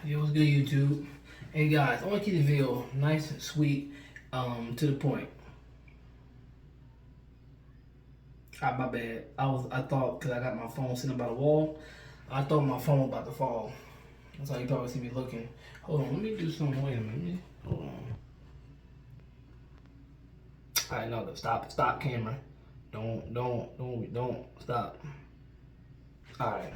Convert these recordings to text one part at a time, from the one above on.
Yo, what's good, YouTube? Hey guys, I want to keep the video nice and sweet, to the point. My bad. I thought because I got my phone sitting by the wall, I thought my phone was about to fall. That's how you probably see me looking. Hold on, let me do something. Wait a minute. Hold on. All right, no, stop, camera. Don't stop. All right.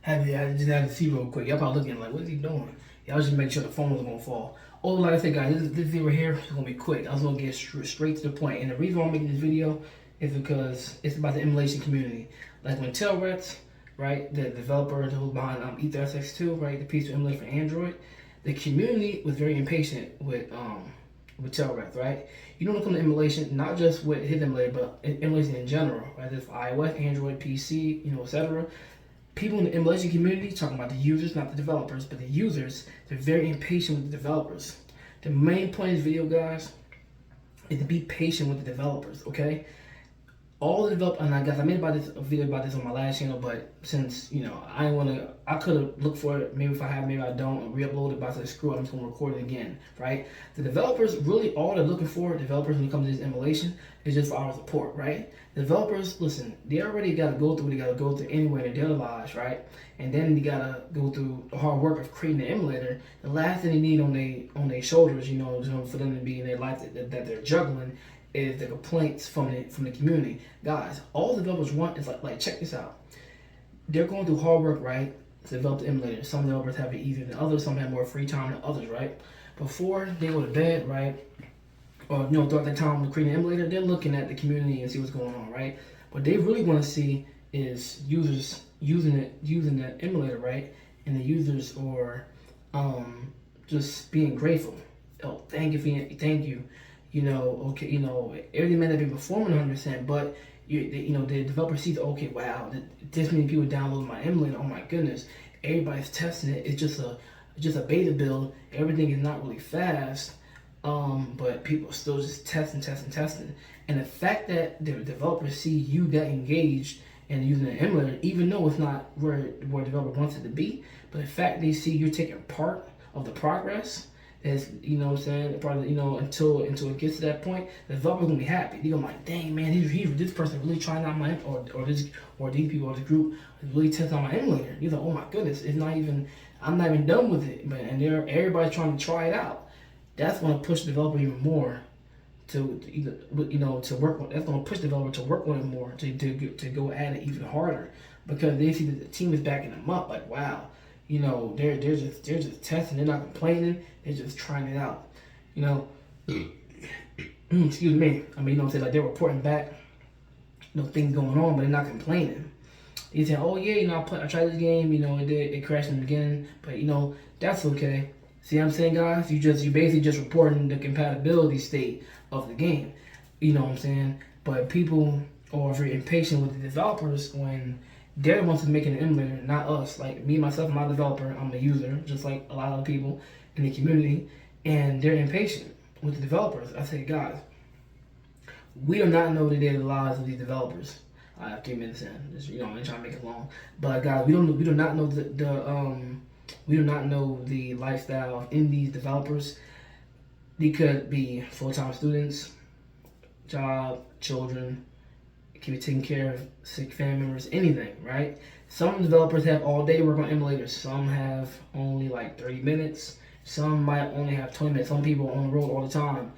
I just had to see real quick. Y'all probably looking like, what is he doing? Y'all just make sure the phone was gonna fall. Oh, like I said, guys, this video right here is gonna be quick. I was gonna get straight to the point. And the reason why I'm making this video is because it's about the emulation community. Like when Tailrats, right, the developer who's behind EtherSX2, right, the piece to emulate for Android, the community was very impatient with Tailrats, right? You know, when it comes to emulation, not just with his emulator, but emulation in general, right? This for iOS, Android, PC, etc. People in the emulation community, talking about the users, not the developers, but the users, they're very impatient with the developers. The main point of this video, guys, is to be patient with the developers, okay? All the developers, and I made a video about this on my last channel, but since, I could have looked for it, maybe if I have, maybe I don't, and re-upload it, but I said, screw it, I'm just going to record it again, right? The developers, really all they're looking for, developers when it comes to this emulation, is just for our support, right? The developers, listen, they already got to go through what they got to go through anyway in their daily lives, right? And then they got to go through the hard work of creating the emulator. The last thing they need on their shoulders, for them to be in their life that they're juggling, is the complaints from the community. Guys, all the developers want is like check this out. They're going through hard work, right, to develop the emulator. Some developers have it easier than others. Some have more free time than others, right? Before they go to bed, right, or throughout the time to create an emulator, they're looking at the community and see what's going on, right? What they really want to see is users using that emulator, right? And the users are just being grateful. Oh, thank you. Everything may not be performing 100%, but the developer sees, okay, wow, this many people download my emulator. Oh my goodness, everybody's testing it. It's just a beta build. Everything is not really fast, but people are still just testing. And the fact that the developers see you that engaged and using an emulator, even though it's not where the developer wants it to be, but the fact they see you're taking part of the progress. Is probably until it gets to that point, the developer's gonna be happy. They're gonna be like, dang man, this person really trying out my or these people or the group is really testing out my emulator. You're like, oh my goodness, I'm not even done with it, but everybody's trying to try it out. That's gonna push the developer even more to work on. That's gonna push the developer to work on it more to go at it even harder because they see that the team is backing them up. Like, wow. They're just testing. They're not complaining. They're just trying it out. Excuse me. Like they're reporting back, things going on, but they're not complaining. They say, oh yeah, I tried this game. It crashed in the beginning, but that's okay. See what I'm saying, guys? You basically just reporting the compatibility state of the game. You know what I'm saying? But people are very impatient with the developers when they're the ones who's making an emulator, not us. Like me, myself, I'm a developer. I'm a user, just like a lot of people in the community. And they're impatient with the developers. I say, guys, we do not know the daily lives of these developers. I have 3 minutes in. Just, I ain't trying to make it long. But guys, we do not know we do not know the lifestyle of these developers. They could be full-time students, job, children, can be taking care of sick family members, anything, right? Some developers have all day to work on emulators. Some have only like 30 minutes. Some might only have 20 minutes. Some people are on the road all the time.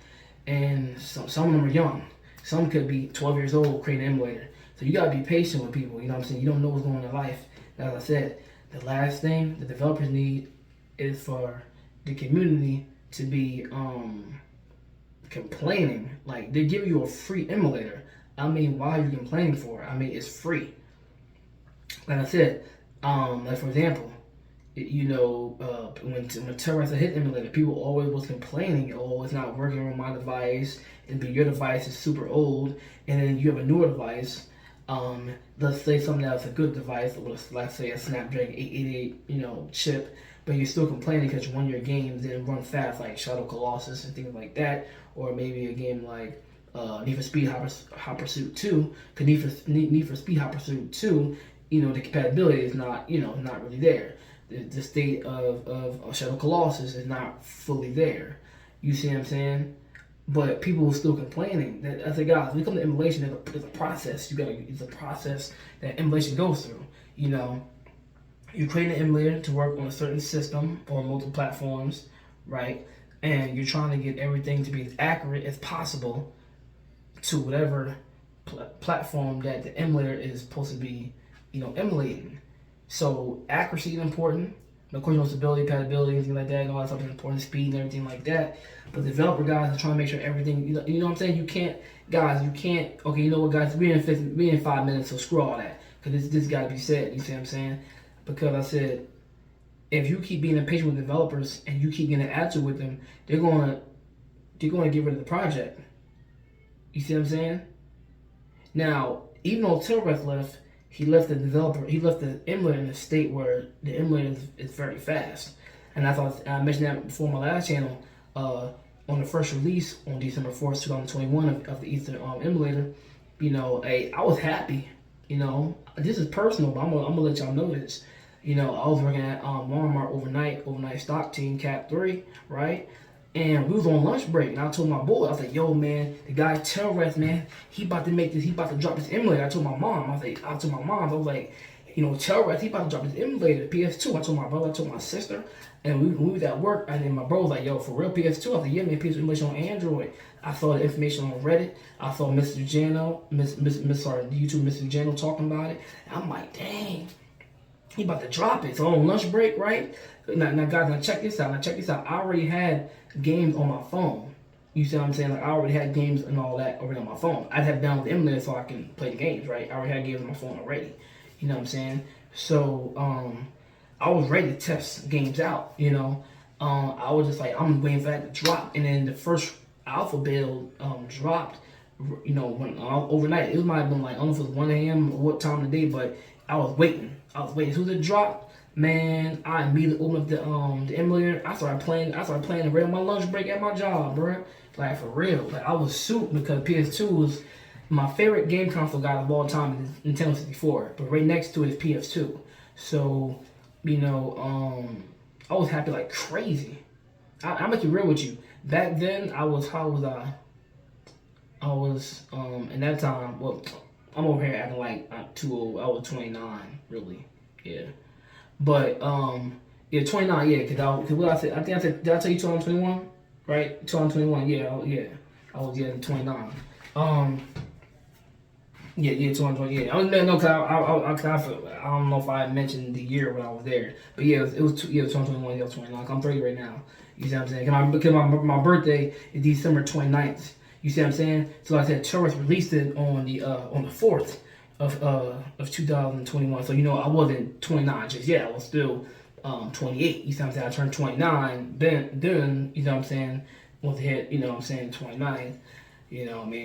And some of them are young. Some could be 12 years old creating an emulator. So you gotta be patient with people, you know what I'm saying? You don't know what's going on in their life. As I said, the last thing the developers need is for the community to be complaining. Like, they give you a free emulator. Why are you complaining for it? It's free. Like I said, like for example, when Tailrats hit emulator, people always was complaining, oh, it's not working on my device, and your device is super old, and then you have a newer device. Let's say something that's a good device, let's say a Snapdragon 888, chip, but you're still complaining because one of your games didn't run fast, like Shadow Colossus and things like that, or maybe a game like Need for Speed Hot Pursuit 2, because Need for Speed Hot Pursuit 2, the compatibility is not really there. the state of Shadow Colossus is not fully there. You see what I'm saying? But people were still complaining that I said, guys, when it comes to emulation, there's a process. It's a process that emulation goes through. You know, you create an emulator to work on a certain system or multiple platforms, right? And you're trying to get everything to be as accurate as possible to whatever platform that the emulator is supposed to be, emulating. So accuracy is important. Of course, stability, compatibility, and things like that, and all that stuff is important, speed and everything like that. But the developer guys are trying to make sure everything, you know what I'm saying? You can't, okay, you know what, guys, we're in 5 minutes, so screw all that. Because this got to be said, you see what I'm saying? Because I said, if you keep being impatient with developers and you keep getting an attitude with them, they're going to get rid of the project. You see what I'm saying? Now, even though Tilreth left, he left the emulator in a state where the emulator is very fast. And I mentioned that before on my last channel, on the first release on December 4th, 2021 of the Ether emulator, I was happy. This is personal, but I'm gonna let y'all know this. I was working at Walmart overnight stock team, Cap 3, right? And we was on lunch break, and I told my boy, I was like, yo, man, the guy Telreth, man, he about to drop this emulator. I told my mom, I was like, Telreth, he about to drop this emulator, PS2. I told my brother, I told my sister, and we was at work, and then my bro was like, yo, for real, PS2? I was like, yeah, man, PS2 emulation on Android. I saw the information on Reddit. I saw Mr. Jano, YouTube Mr. Jano talking about it. And I'm like, dang, he about to drop it. So on lunch break, right? Now guys, check this out. I already had games on my phone. You see what I'm saying? Like, I already had games and all that already on my phone. I'd have downloaded the emulator so I can play the games, right? I already had games on my phone already. You know what I'm saying? So, I was ready to test games out, I was just like, I'm waiting for that to drop. And then the first alpha build dropped, when overnight. It might have been like, I don't know if it was 1 a.m. or what time of the day, but I was waiting. As soon as it dropped, man, I immediately opened up the emulator. I started playing right on my lunch break at my job, bro. Like, for real. Like, I was super because PS2 was my favorite game console guy of all time is Nintendo 64. But right next to it is PS2. So, I was happy like crazy. I'm gonna be real with you. Back then, how was I? I was, in that time, well, I'm over here acting like I'm too old. I was 29, really. Yeah. But, 29, yeah, because what I said, I think I said, did I tell you 2021? Right? 2021, yeah. I was, 29. Yeah, 2020, yeah. I don't know if I mentioned the year when I was there. But yeah, it was 2021, 29. I'm 30 right now. You see what I'm saying? Because my birthday is December 29th. You see what I'm saying? So like I said, Turris released it on the 4th of 2021. So I wasn't 29 just yet. I was still 28. You see what I'm saying? I turned 29. Then you know what I'm saying? Once it hit, 29.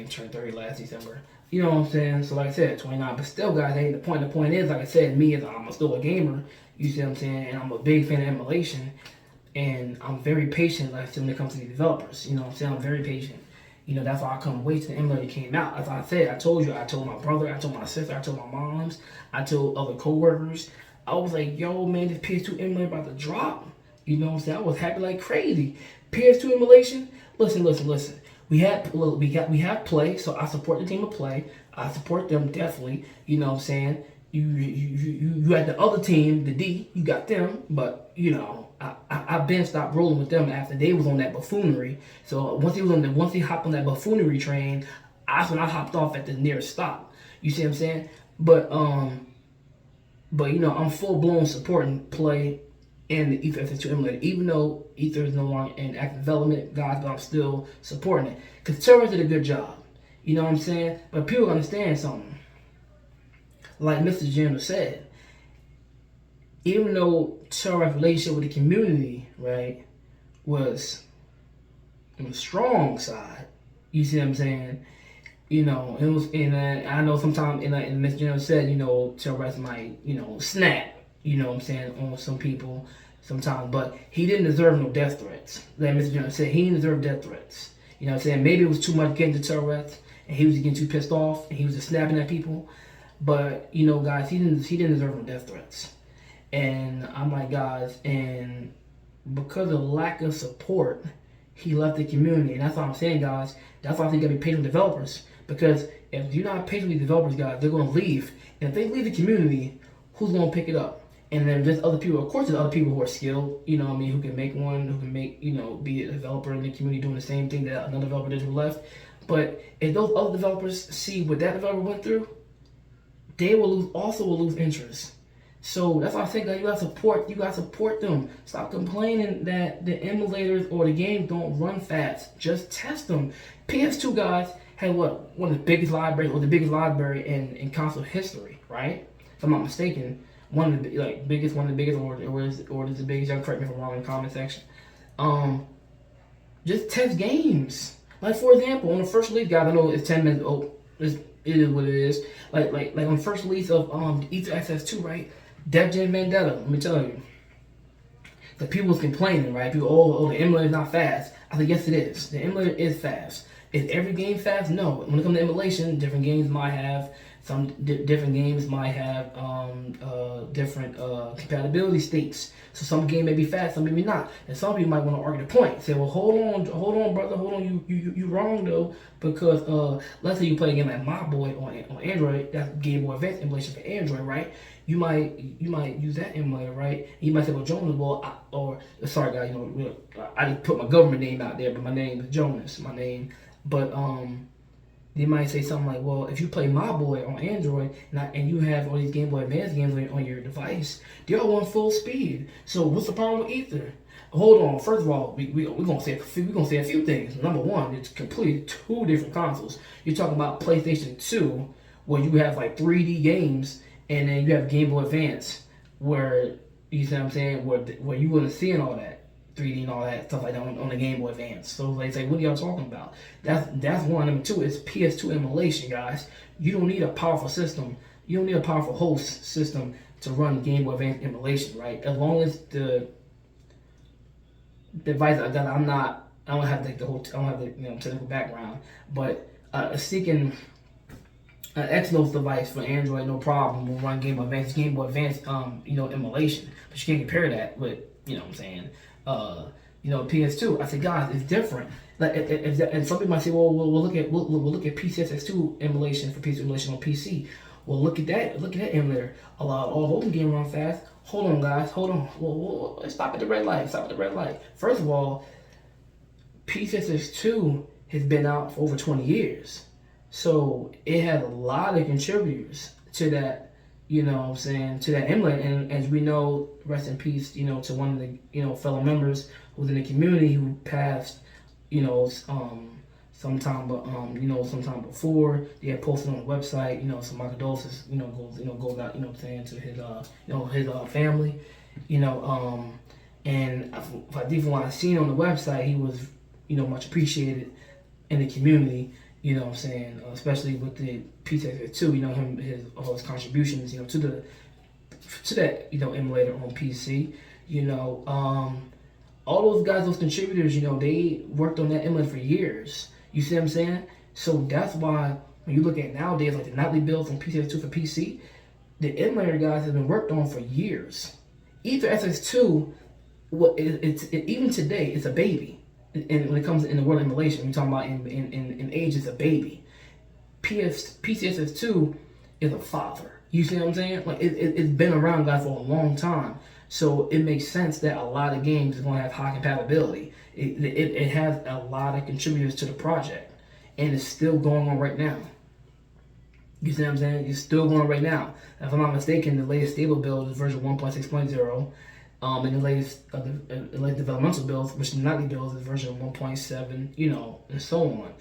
Turned 30 last December. You know what I'm saying? So like I said, 29. But still, guys, ain't the point. The point is, like I said, I'm still a gamer. You see what I'm saying? And I'm a big fan of emulation. And I'm very patient, like I said, when it comes to the developers. You know what I'm saying? I'm very patient. That's why I couldn't wait till the emulator came out. As I said, I told my brother, I told my sister, I told my moms, I told other co-workers. I was like, yo, man, this PS2 emulator about to drop. You know what I'm saying? I was happy like crazy. PS2 emulation, listen. We have Play, so I support the team of Play. I support them definitely. You know what I'm saying? You had the other team, the D, you got them, but I've been stopped rolling with them after they was on that buffoonery. So once he hopped on that buffoonery train, that's when I hopped off at the nearest stop. You see what I'm saying? But I'm full blown supporting Play and the Ether FS2 emulator, even though Ether is no longer in active development, guys, but I'm still supporting it. Because Terror did a good job. You know what I'm saying? But people understand something. Like Mr. Jim said, even though Terror's relationship with the community, right, was on the strong side, you see what I'm saying? It was, and I know sometimes, and Mr. Jim said, Terror might, snap. You know what I'm saying, on some people sometimes. But he didn't deserve no death threats. Like Mr. Jones said, he didn't deserve death threats. You know what I'm saying? Maybe it was too much getting to Tourette's, and he was getting too pissed off, and he was just snapping at people. But, guys, he didn't deserve no death threats. And I'm like, guys, and because of lack of support, he left the community. And that's what I'm saying, guys. That's why I think you gotta be patient with developers. Because if you're not patient with developers, guys, they're gonna leave. And if they leave the community, who's gonna pick it up? And then there's other people, of course, there's other people who are skilled, you know what I mean, who can make one, who can make, you know, be a developer in the community doing the same thing that another developer did who left. But if those other developers see what that developer went through, they will lose interest. So that's why I think that you gotta support them. Stop complaining that the emulators or the games don't run fast. Just test them. PS2 guys had what, one of the biggest libraries, or the biggest library in console history, right? If I'm not mistaken, one of the biggest, or is the biggest. Y'all correct me if I'm wrong in the comment section. Just test games. Like for example, on the first release, guys, I know it's 10 minutes old. It is what it is. Like on the first release of Ether SS2, right? Def Jam Vendetta. Let me tell you, the people was complaining, right? People, oh, the emulator is not fast. I said, yes, it is. The emulator is fast. Is every game fast? No. When it comes to emulation, different games might have different games might have different compatibility states. So some game may be fast, some maybe not. And some people might want to argue the point. Say, well, hold on, brother, hold on. You wrong though, because let's say you play a game like My Boy on Android. That's Game Boy Advance emulation for Android, right? You might use that emulator, right? You might say, well, Jonas, sorry, guys, you know, I just put my government name out there, but my name is Jonas, my name. But they might say something like, well, if you play My Boy on Android and you have all these Game Boy Advance games on your device, they're all on full speed. So what's the problem with Ether? Hold on. First of all, we're gonna say a few things. Number one, it's completely two different consoles. You're talking about PlayStation 2, where you have like 3D games, and then you have Game Boy Advance, where you see what I'm saying, where you wasn't seeing all that 3D and all that stuff like that on the Game Boy Advance. So they say, what are y'all talking about? That's one. Number two is PS2 emulation, guys. You don't need a powerful system. You don't need a powerful host system to run Game Boy Advance emulation, right? As long as the device that I don't have the technical background, but seeking an Exynos device for Android, no problem, will run Game Boy Advance, emulation. But you can't compare that with, you know what I'm saying, PS2. I said, guys, it's different. Like, and some people might say, well, we'll look at PCSX2 emulation for PC emulation on PC. Well, look at that emulator. All those games run fast. Hold on, guys. Hold on. Well, stop at the red light. First of all, PCSX2 has been out for over 20 years. So it had a lot of contributors to that, you know what I'm saying, to that emulator. And as we know, rest in peace, to one of the, fellow members within the community who passed, sometime before. They had posted on the website, so my condolences, goes out, to his family, and from what I seen on the website, he was, much appreciated in the community, especially with the PCSX2, all his contributions, to that, emulator on PC, all those guys, those contributors, they worked on that emulator for years. You see what I'm saying? So that's why when you look at nowadays, like the nightly builds from PCSX2 for PC, the emulator guys have been worked on for years. Ether SS2, even today, it's a baby. And when it comes in the world of emulation, we're talking about in age, it's a baby. PCSX2 is a father. You see what I'm saying? Like it's been around, guys, for a long time. So it makes sense that a lot of games are going to have high compatibility. It has a lot of contributors to the project, and it's still going on right now. You see what I'm saying? It's still going on right now. If I'm not mistaken, the latest stable build is version 1.6.0. And the latest developmental builds, which the nightly builds, is version 1.7, and so on.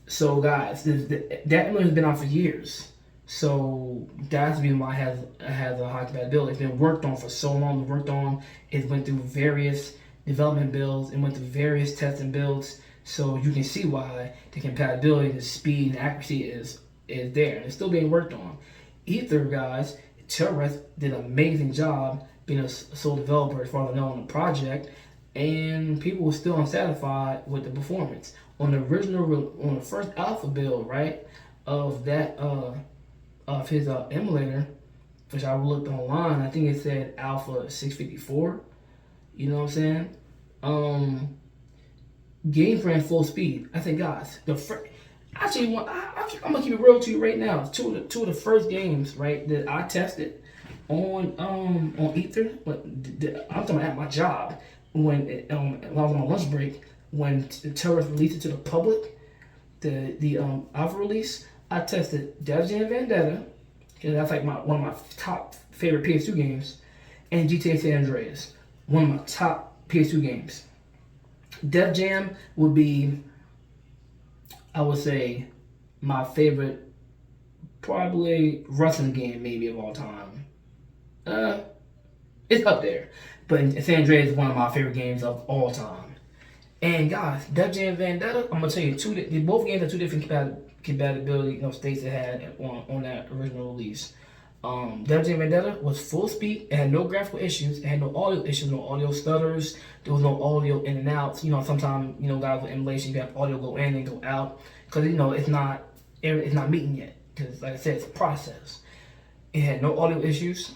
So guys, that emulator has been out for years. So that's the reason why it has a high compatibility. It's been worked on for so long. It went through various development builds. It went through various testing builds. So you can see why the compatibility, the speed, and accuracy is there. And it's still being worked on. Ether, guys, Terrorist did an amazing job being a sole developer as far as I know on the project. And people were still unsatisfied with the performance. On the first alpha build, right, of that, of his emulator which I looked online. I think it said Alpha 654. You know what I'm saying? Games ran full speed. I think, guys, actually, I'm gonna keep it real to you right now. Two of the first games, right, that I tested on Ether, but I'm talking about at my job when I was on my lunch break when Terrorist released it to the public, the alpha release. I tested Def Jam Vendetta, because that's like one of my top favorite PS2 games, and GTA San Andreas, one of my top PS2 games. Def Jam would be, I would say, my favorite, probably wrestling game maybe of all time. It's up there, but San Andreas is one of my favorite games of all time. And guys, Def Jam Vendetta, I'm gonna tell you, both games have two different compatibility, states it had on that original release. Def Jam Vendetta was full speed. It had no graphical issues. It had no audio issues, no audio stutters. There was no audio in and out. Sometimes guys with emulation, you have audio go in and go out because it's not meeting yet. Because like I said, it's a process. It had no audio issues,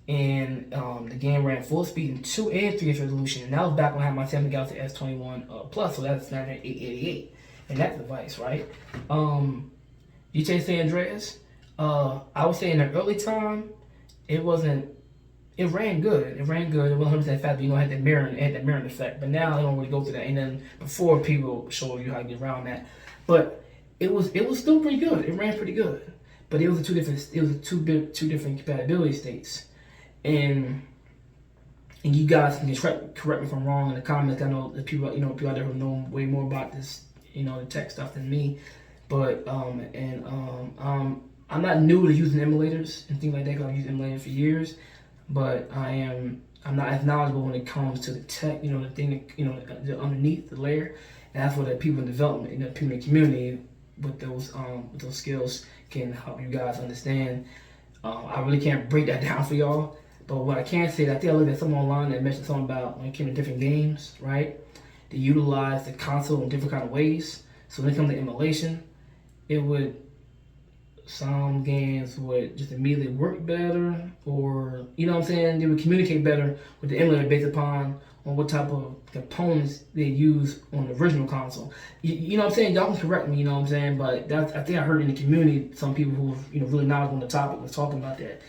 and the game ran full speed in 2 and 3 resolution. And that was back when I had my Samsung Galaxy S21 Plus, so that's Snapdragon 888 and that device, right? GTA San Andreas. I would say in the early time, it ran good. It ran good. It wasn't 100% fast, but it had that mirroring effect. But now I don't really go through that. And then before, people show you how to get around that. But it was still pretty good. It ran pretty good. But it was two different compatibility states. And you guys can correct me if I'm wrong in the comments. I know the people out there who know way more about this, the tech stuff than me. But I'm not new to using emulators and things like that because I've used emulators for years, but I'm not as knowledgeable when it comes to the tech, the thing, the underneath the layer, and that's what the people in development, the people in the community with those skills can help you guys understand. I really can't break that down for y'all, but what I can say, I think I looked at something online that mentioned something about when it came to different games, right? They utilize the console in different kind of ways. So when it comes to emulation, some games would just immediately work better, or they would communicate better with the emulator based upon on what type of components they use on the original console. You know what I'm saying? Y'all can correct me, but I think I heard in the community some people who really knowledgeable on the topic was talking about that.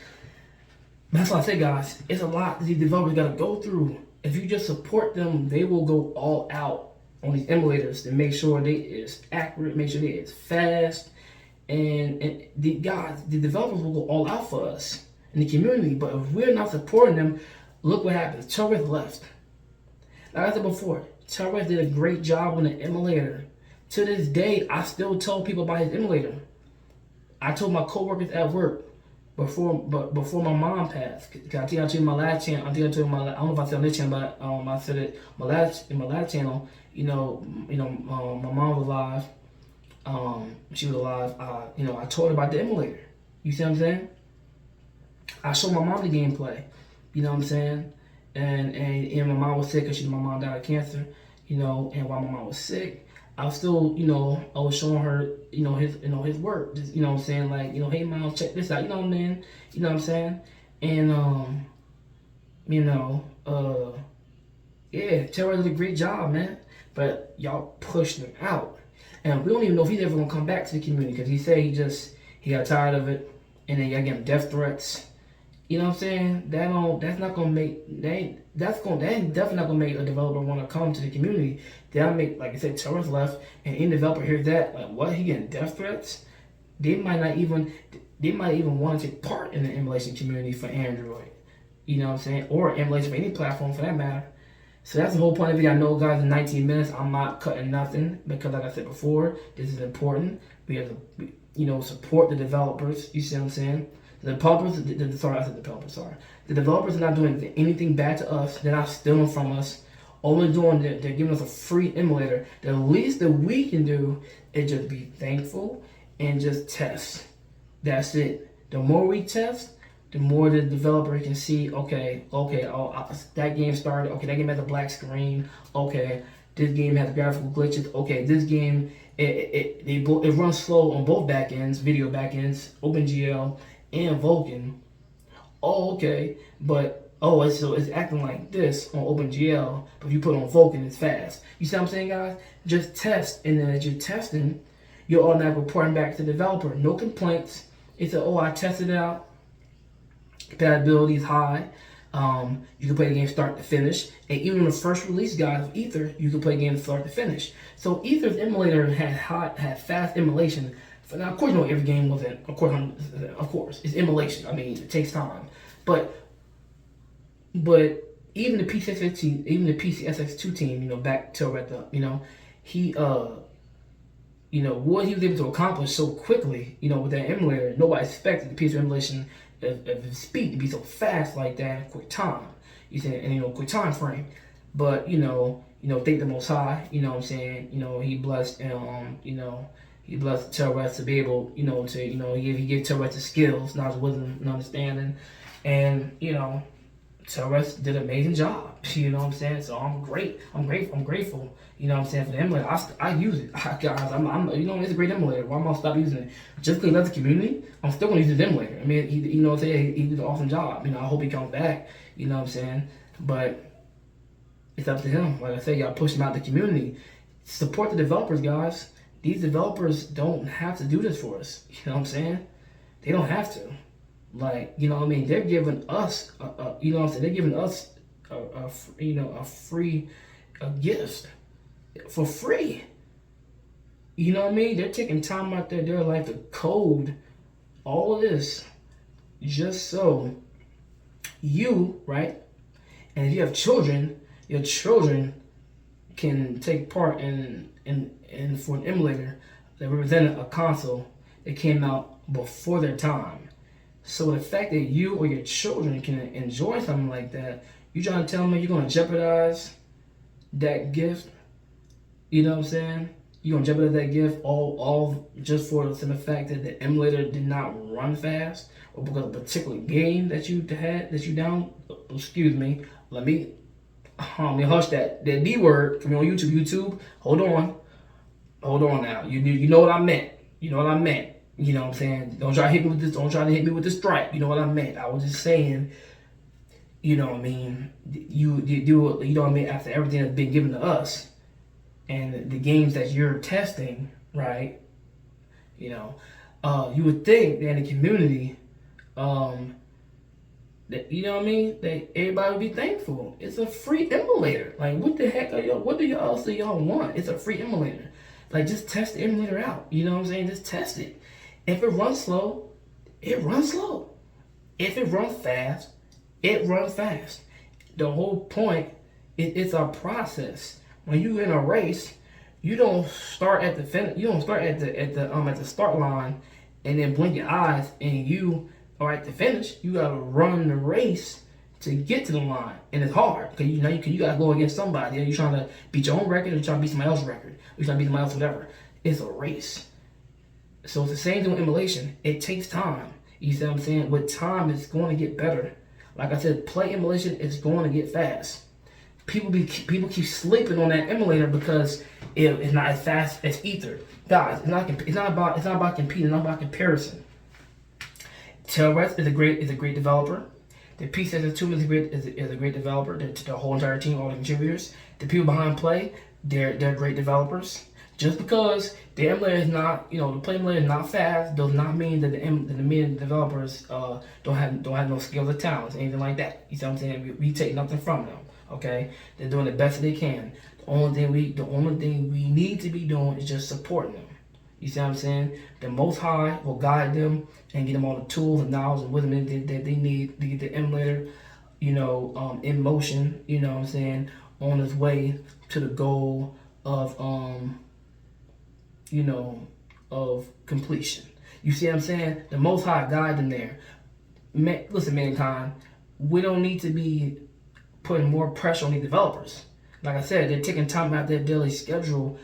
That's why I say, guys, it's a lot these developers gotta go through. If you just support them, they will go all out on these emulators to make sure they is accurate, make sure they is fast. And the developers will go all out for us in the community. But if we're not supporting them, look what happens. Terrorist left. Like I said before, Terrorist did a great job on the emulator. To this day, I still tell people about his emulator. I told my coworkers at work before my mom passed. Cause I think I told you my last channel. I don't know if I said on this channel, but I said it in my last channel. My mom was alive. She was alive. I told her about the emulator. You see what I'm saying? I showed my mom the gameplay. You know what I'm saying? And my mom was sick because my mom died of cancer. And while my mom was sick, I was still, I was showing her, his work. Just, what I'm saying? Like, hey mom, check this out. You know what I mean? You know what I'm saying? And yeah, Terror did a great job, man. But y'all pushed him out. And we don't even know if he's ever gonna come back to the community because he said he got tired of it, and then y'all getting death threats. You know what I'm saying? That ain't definitely not gonna make a developer want to come to the community. That'll make, like I said, Terrorist left, and any developer hears that, like, what, he getting death threats? They might even want to take part in the emulation community for Android. You know what I'm saying? Or emulation for any platform for that matter. So that's the whole point of the video. I know, guys, in 19 minutes, I'm not cutting nothing because, like I said before, this is important. We have to, support the developers. You see what I'm saying? The developers, The developers are not doing anything bad to us. They're not stealing from us. All they're doing, they're giving us a free emulator. The least that we can do is just be thankful and just test. That's it. The more we test, the more the developer can see, okay, that game started, okay, that game has a black screen, okay, this game has graphical glitches, okay, this game, it runs slow on both backends, video backends, OpenGL, and Vulkan. Oh, okay, but oh, it's acting like this on OpenGL, but if you put on Vulkan, it's fast. You see what I'm saying, guys? Just test, and then as you're testing, you're automatically reporting back to the developer. No complaints. It's a, oh, I tested it out. Compatibility is high. You can play the game start to finish, and even in the first release guide of Aether, you can play the game start to finish. So Aether's emulator had fast emulation. Now, of course, you know every game wasn't. Of course, it's emulation. I mean, it takes time, but even the PCSX team, even the PCSX2 team, you know, back to Retta, you know, he you know, what he was able to accomplish so quickly, you know, with that emulator, nobody expected the piece of emulation of his speed to be so fast like that in a quick time. You say, and you know, quick time frame. But you know, thank the Most High. You know what I'm saying? You know, he blessed, you know, he blessed Terrorist to be able, you know, to, you know, he gave Terrorist the skills, knowledge, wisdom, and understanding, and you know, Terrorist did an amazing job. You know what I'm saying? So I'm grateful. You know what I'm saying, for the emulator. I use it, guys. I'm you know, it's a great emulator. Why am I gonna stop using it? Just because he left the community, I'm still gonna use his emulator. I mean, he, you know what I'm saying? He did an awesome job. You know, I hope he comes back. You know what I'm saying? But it's up to him. Like I said, y'all push him out the community. Support the developers, guys. These developers don't have to do this for us. You know what I'm saying? They don't have to. Like, you know what I mean? They're giving us, you know what I'm saying? They're giving us, you know, a free gift for free. You know what I mean? They're taking time out there, their life to code all of this just so you, right? And if you have children, your children can take part in for an emulator that represented a console that came out before their time. So the fact that you or your children can enjoy something like that, you trying to tell me you're going to jeopardize that gift? You know what I'm saying? You're going to jeopardize that gift all just for the simple fact that the emulator did not run fast, or because of a particular game that you had, that you down. Excuse me. Let me hush that D word from on YouTube. YouTube, hold on now. You know what I meant. You know what I meant. You know what I'm saying? Don't try to hit me with this. Don't try to hit me with the stripe. You know what I meant. I was just saying. You know what I mean? You do. You know what I mean? After everything that's been given to us, and the games that you're testing, right? You know, you would think that in the community, that, you know what I mean, that everybody would be thankful. It's a free emulator. Like, what the heck are y'all? What do y'all say y'all want? It's a free emulator. Like, just test the emulator out. You know what I'm saying? Just test it. If it runs slow, it runs slow. If it runs fast, it runs fast. The whole point is it's a process. When you're in a race, you don't start at the finish. You don't start at the start line and then blink your eyes and you are at the finish. You gotta run the race to get to the line, and it's hard because you know you gotta go against somebody. You're trying to beat your own record, or you're trying to beat somebody else's record, or you're trying to beat somebody else, whatever. It's a race. So it's the same thing with emulation. It takes time. You see what I'm saying? With time, it's going to get better. Like I said, play emulation is going to get fast. People keep sleeping on that emulator because it's not as fast as Aether. Guys, it's not about competing. It's not about comparison. Tailrest is a great developer. The PCSX2 is a great developer. The whole entire team, all the contributors, the people behind Play, they're great developers. Just because the emulator is not, you know, the Play emulator is not fast, does not mean that the main developers don't have no skills or talents, anything like that. You see what I'm saying? We take nothing from them. Okay, they're doing the best that they can. The only thing we need to be doing is just supporting them. You see what I'm saying? The Most High will guide them and get them all the tools and knowledge and wisdom that they need to get the emulator, you know, in motion. You know what I'm saying? On its way to the goal of you know, of completion. You see what I'm saying? The Most High guide them there. Listen, mankind, we don't need to be putting more pressure on the developers. Like I said, they're taking time out their daily schedule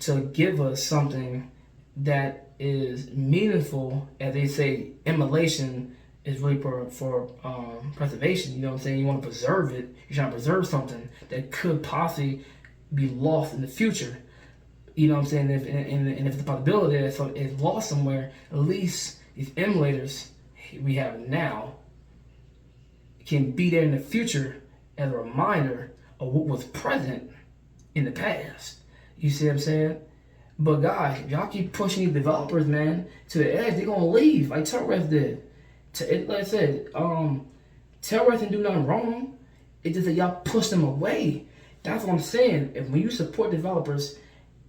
to give us something that is meaningful. As they say, emulation is really for preservation. You know what I'm saying? You want to preserve it. You're trying to preserve something that could possibly be lost in the future. You know what I'm saying? And if the possibility is it's lost somewhere, at least these emulators we have now can be there in the future as a reminder of what was present in the past. You see what I'm saying? But guys, if y'all keep pushing these developers, man, to the edge, they're gonna leave like Terrorist did. Like I said, Terrorist didn't do nothing wrong. It's just that y'all push them away. That's what I'm saying. If when you support developers,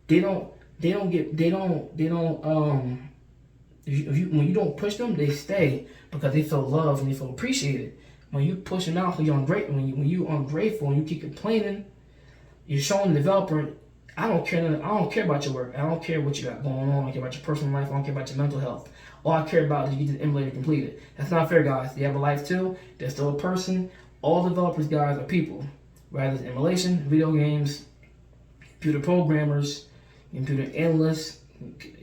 when you don't push them, they stay because they feel loved and they feel appreciated. When you push them out, when you're ungrateful and you keep complaining, you're showing the developer, I don't care about your work. I don't care what you got going on. I don't care about your personal life. I don't care about your mental health. All I care about is you get the emulator completed. That's not fair, guys. They have a life too. They're still a person. All developers, guys, are people. Whether it's emulation, video games, computer programmers, computer analysts,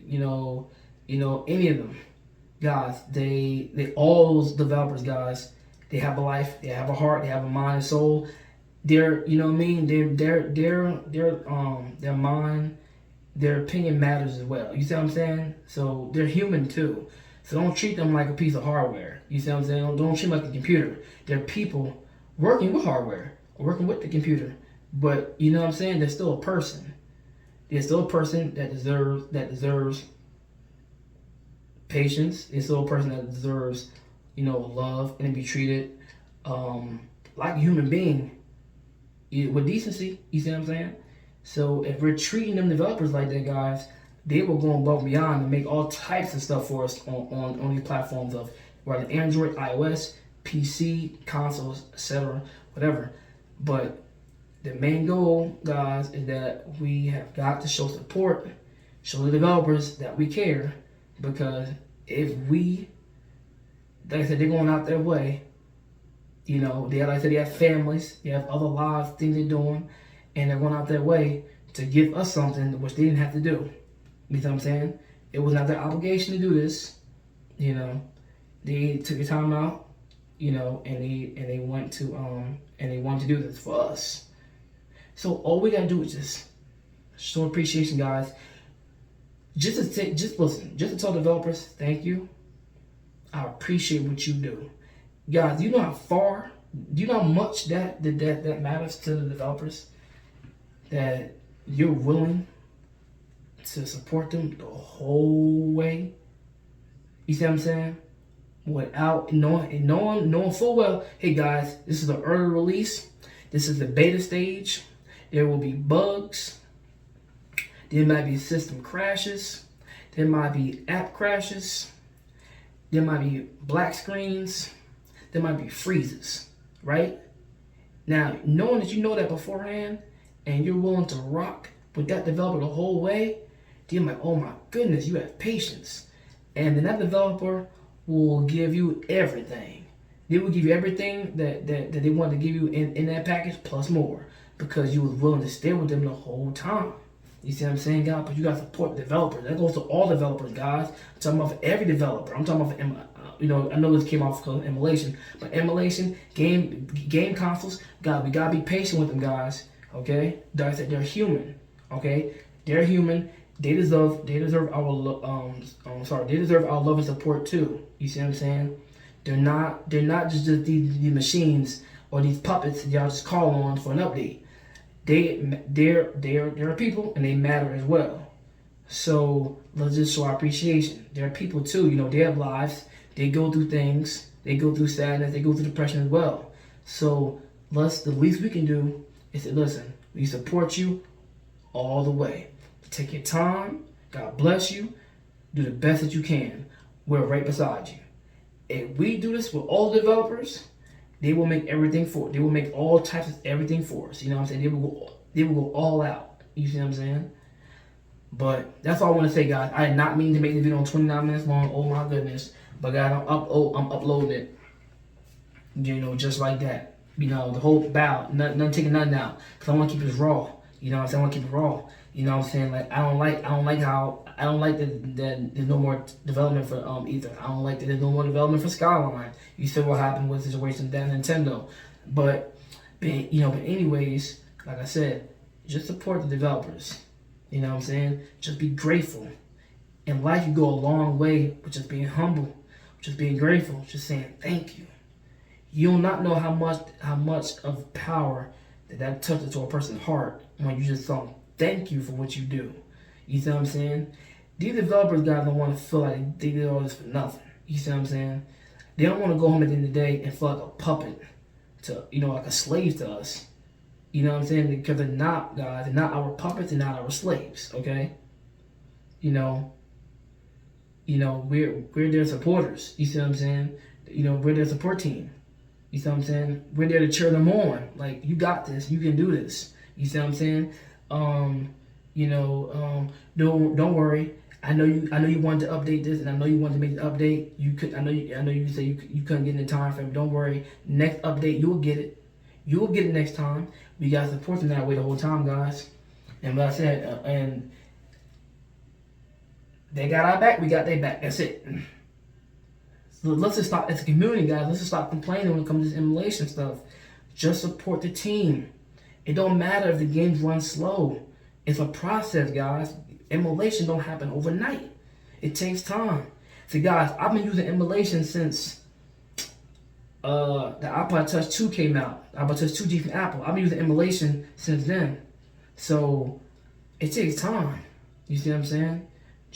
any of them, guys. They all those developers, guys. They have a life. They have a heart. They have a mind and soul. Their mind, their opinion matters as well. You see what I'm saying? So they're human too. So don't treat them like a piece of hardware. You see what I'm saying? Don't treat them like a computer. They're people working with hardware, working with the computer. But you know what I'm saying? They're still a person. They're still a person that deserves patience. They're still a person that deserves, love and to be treated like a human being. With decency, you see what I'm saying? So if we're treating them developers like that, guys, they will go above and beyond and make all types of stuff for us on these platforms of whether Android, iOS, PC, consoles, etc., whatever. But the main goal, guys, is that we have got to show support, show the developers that we care, because if we, like I said, they're going out their way. They have families, they have other lives, things they're doing, and they're going out their way to give us something which they didn't have to do. You know what I'm saying? It was not their obligation to do this. They took the time out, and they went to and they wanted to do this for us. So all we gotta do is just show appreciation, guys. Just to tell developers, thank you. I appreciate what you do. Guys, do you know how much that matters to the developers? That you're willing to support them the whole way. You see what I'm saying? Without knowing full well, hey guys, this is an early release. This is the beta stage. There will be bugs. There might be system crashes. There might be app crashes. There might be black screens. There might be freezes, right? Now, knowing that you know that beforehand and you're willing to rock with that developer the whole way, then you're like, oh my goodness, you have patience. And then that developer will give you everything. They will give you everything that they want to give you in that package plus more because you was willing to stay with them the whole time. You see what I'm saying, guys? But you got to support developers. That goes to all developers, guys. I'm talking about for every developer. I'm talking about for, I know this came off because of emulation, but emulation, game consoles, we gotta be patient with them, guys. Okay, like I said, they're human. Okay, they're human. They deserve our love and support too. You see what I'm saying? They're not just these machines or these puppets that y'all just call on for an update. They're people and they matter as well. So let's just show our appreciation. They're people too. They have lives. They go through things. They go through sadness. They go through depression as well. So the least we can do is say, listen, we support you all the way. Take your time. God bless you. Do the best that you can. We're right beside you. If we do this with all developers, they will make everything for. They will make all types of everything for us. You know what I'm saying? They will go all out. You see what I'm saying? But that's all I want to say, guys. I did not mean to make the video 29 minutes long. Oh my goodness. But guys, I'm uploading it. Just like that. The whole bow. Nothing taking nothing out. Because I want to keep it raw. You know what I'm saying? I want to keep it raw. You know what I'm saying? Like I don't like that there's no more development for Ether. I don't like that there's no more development for Skyline. You see what happened with the situation that Nintendo. But anyways, like I said, just support the developers. You know what I'm saying? Just be grateful. In life, you go a long way with just being humble, just being grateful, just saying thank you. You'll not know how much of power that touches to a person's heart when you just tell them thank you for what you do. You see what I'm saying? These developers, guys, don't want to feel like they did all this for nothing. You see what I'm saying? They don't want to go home at the end of the day and feel like a puppet to, like a slave to us. You know what I'm saying? Because they're not, guys. They're not our puppets. They're not our slaves. Okay? We're their supporters. You see what I'm saying? We're their support team. You see what I'm saying? We're there to cheer them on. Like, you got this. You can do this. You see what I'm saying? Don't worry. I know you wanted to update this, and I know you wanted to make the update. I know you said you couldn't get in the time frame. Don't worry. Next update, you'll get it. You'll get it next time. We got to support them that way the whole time, guys. And like I said, and they got our back. We got their back. That's it. So let's just stop as a community, guys. Let's just stop complaining when it comes to this emulation stuff. Just support the team. It don't matter if the games run slow. It's a process, guys. Emulation don't happen overnight. It takes time. See, guys, I've been using emulation since the iPod Touch 2 came out. iPod Touch 2G from Apple. I've been using emulation since then. So it takes time. You see what I'm saying?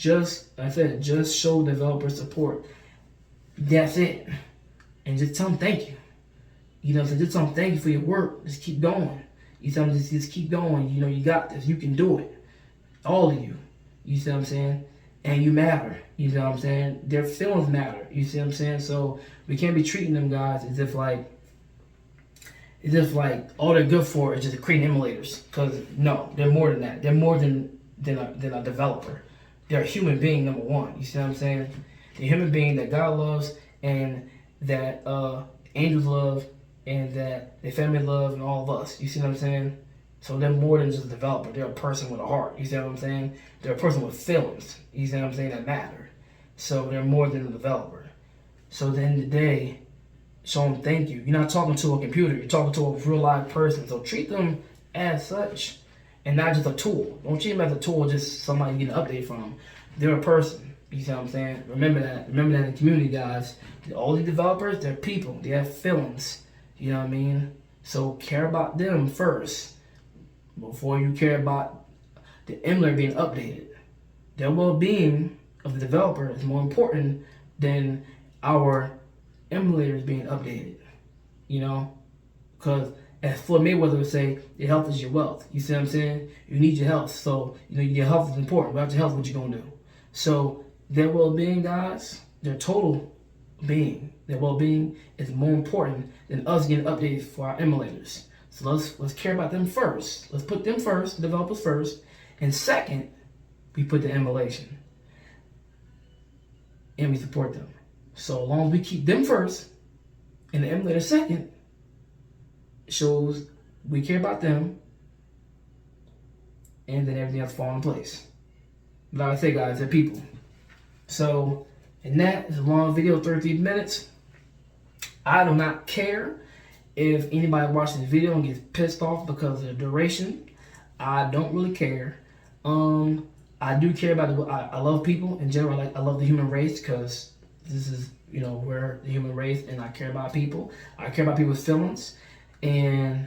Like I said, just show developers support. That's it. And just tell them thank you. Just tell them thank you for your work. Just keep going. You tell them just keep going. You got this. You can do it. All of you. You see what I'm saying? And you matter. You know what I'm saying? Their feelings matter. You see what I'm saying? So we can't be treating them guys as if like all they're good for is just creating emulators. Because no, they're more than that. They're more than a developer. They're a human being, number one. You see what I'm saying? They're a human being that God loves and that angels love and that their family love and all of us. You see what I'm saying? So they're more than just a developer. They're a person with a heart. You see what I'm saying? They're a person with feelings. You see what I'm saying? That matter. So they're more than a developer. So at the end of the day, show them thank you. You're not talking to a computer. You're talking to a real live person. So treat them as such and not just a tool. Don't treat them as a tool, just somebody you get an update from. They're a person. You see what I'm saying? Remember that. Remember that in the community, guys. All these developers, they're people. They have feelings. You know what I mean? So care about them first before you care about the emulator being updated. Their well-being of the developer is more important than our emulators being updated. Because as Floyd Mayweather would say, your health is your wealth. You see what I'm saying? You need your health. So, your health is important. Without your health, what you going to do? So, their well-being, guys, their total being, their well-being is more important than us getting updated for our emulators. So let's care about them first. Let's put them first, the developers first. And second, we put the emulation. And we support them. So as long as we keep them first and the emulator second, shows we care about them and then everything else falls in place. But like I say, guys, they're people. So, and that is a long video, 33 minutes. I do not care if anybody watches the video and gets pissed off because of the duration. I don't really care. I do care about I love people in general. I love the human race because this is, we're the human race and I care about people. I care about people's feelings. And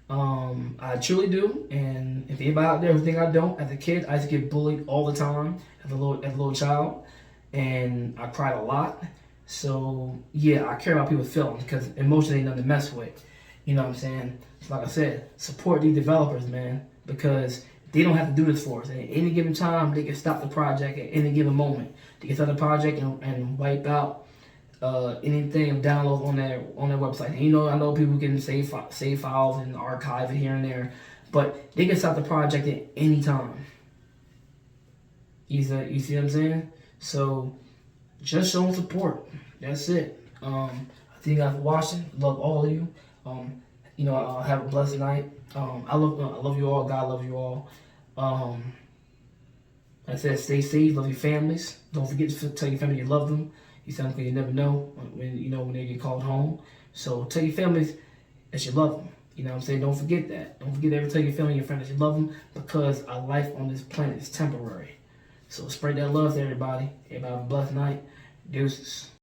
I truly do. And if anybody out there who think I don't, as a kid, I used to get bullied all the time as a little child. And I cried a lot. So, yeah, I care about people's feelings because emotion ain't nothing to mess with. You know what I'm saying? So like I said, support these developers, man, because they don't have to do this for us. At any given time, they can stop the project at any given moment. They can start the project and wipe out anything download on their website. And I know people can save files and archive it here and there, but they can stop the project at any time. You see what I'm saying? So just show them support. That's it. I thank you guys for watching. Love all of you. Have a blessed night. I love you all. God love you all. Like I said, stay safe. Love your families. Don't forget to tell your family you love them. Because you never know when they get called home. So tell your families that you love them. You know what I'm saying? Don't forget that. Don't forget to ever tell your family and your friends that you love them because our life on this planet is temporary. So spread that love to everybody. Everybody have a blessed night. Deuces.